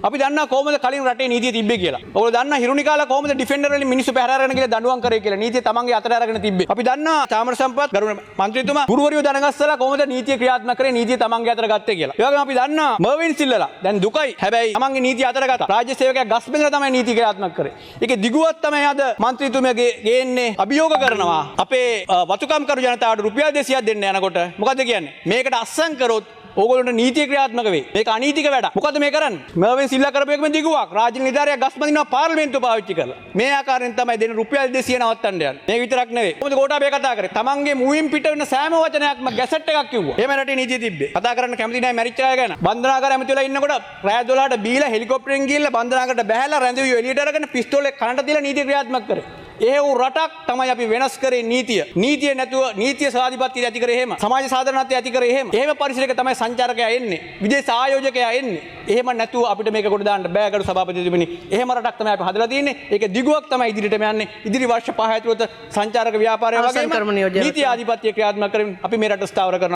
අපි දන්නා කොහොමද කලින් රටේ නීතිය තිබ්බේ කියලා. ඔයගොල්ලෝ දන්නා හිරුනිකාලා කොහොමද ඩිෆෙන්ඩර් වලින් මිනිස්සු පැහැර අරගෙන ගිහලා දඬුවම් කරේ කියලා. නීතිය තමන්ගේ අතට අරගෙන තිබ්බේ. අපි දන්නා චාමර සම්පත් ගරුණ මන්ත්‍රීතුමා ගුරුවරියෝ දැනගස්සලා කොහොමද නීතිය ක්‍රියාත්මක කරේ නීතිය තමන්ගේ අතට ගත්තේ කියලා. ඒ වගේම අපි දන්නා මර්වින් සිල්ලලා දැන් දුකයි. හැබැයි තමන්ගේ නීතිය අතට ගත්තා. රාජ්‍ය සේවකයා ගස් බෙදලා තමයි නීතිය ක්‍රියාත්මක කරේ. ඒකේ දිගුවක් තමයි අද මන්ත්‍රීතුමියගේ ගේන්නේ අභියෝග කරනවා. අපේ වතුකම් කරු ජනතාවට රුපියල් 200ක් දෙන්න යනකොට මොකද කියන්නේ? මේකට අස්සම් කරොත් ඕගොල්ලන්ට නීතිය ක්‍රියාත්මක වෙයි. මේක අනීතික වැඩක්. මොකද මේ කරන්නේ? මර්වින් සිල්ලා කරපු එකම දිගුවක්. රාජ්‍ය නිලධාරියා ගස් බඳිනවා පාර්ලිමේන්තුව පාවිච්චි කරලා. මේ ආකාරයෙන් තමයි දෙන රුපියල් 200 නවත්තන්න යන්නේ. මේක විතරක් නෙවෙයි. කොහොමද ගෝඨාභය කතා කරේ? තමන්ගේ මුවින් පිට වෙන සෑම වචනයක්ම ගැසට් එකක් කිව්වා. එහෙම රටේ නීතිය තිබ්බේ. කතා කරන්න කැමති නැහැ මැරිච්ච අය ගැන. බන්ධනාගාර ඇමතිවලා ඉන්නකොට රාය 12ට බීලා හෙලිකොප්ටරෙන් ගිහිල්ලා බන්ධනාගාරට බැහැලා රැඳෙවියෝ එළියට අරගෙන පිස්තෝලේ කනට දාලා නීතිය ක්‍රියාත්මක කරේ. එහෙව් රටක් තමයි අපි වෙනස් කරේ නීතිය. නීතිය නැතුව නීතිය සාධිපත්‍ය ඇති කරේ එහෙම. සමාජ සාධාරණත්වය ඇති කරේ එහෙම. එහෙම පරිසරයක තමයි සංචාරකයා එන්නේ. විදේශ ආයෝජකයා එන්නේ. එහෙම නැතුව අපිට මේක කොට දාන්න බෑ ගරු සභාපතිතුමනි. එහෙම රටක් තමයි අපි හදලා තියෙන්නේ. ඒක දිගුවක් තමයි ඉදිරියටම යන්නේ. ඉදිරි වර්ෂ 5 ඇතුළත සංචාරක ව්‍යාපාරය වගේම නීති ආධිපත්‍ය ක්‍රියාත්මක කරමින් අපි මේ රට ස්ථාවර කරනවා.